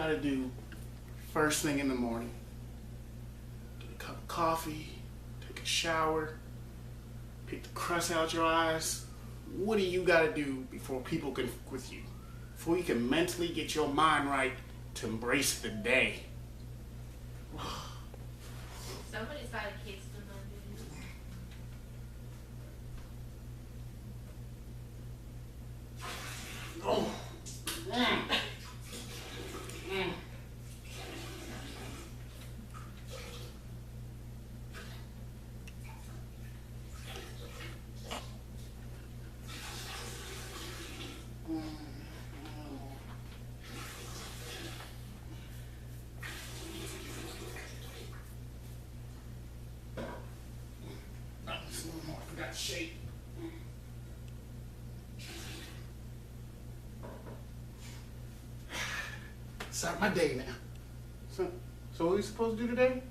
gotta do first thing in the morning? Get a cup of coffee, take a shower, pick the crust out your eyes. What do you gotta do before people can fuck with you? Before you can mentally get your mind right to embrace the day? Somebody's got a kiss to my dude. Oh. I forgot to shake. Start my day now. So what are we supposed to do today?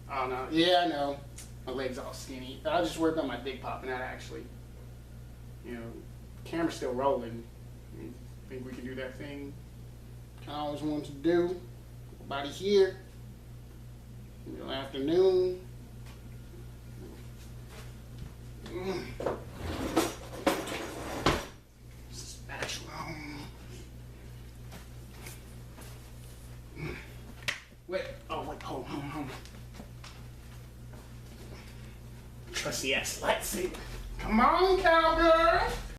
Oh no, yeah, I know. My leg's all skinny. I'll just work on my dick popping out actually. You know, camera's still rolling. Think we can do that thing I always wanted to do? Body here. Middle afternoon. Spatula. Wait, hold on. Trusty ass lightsaber. Come on, cowgirl.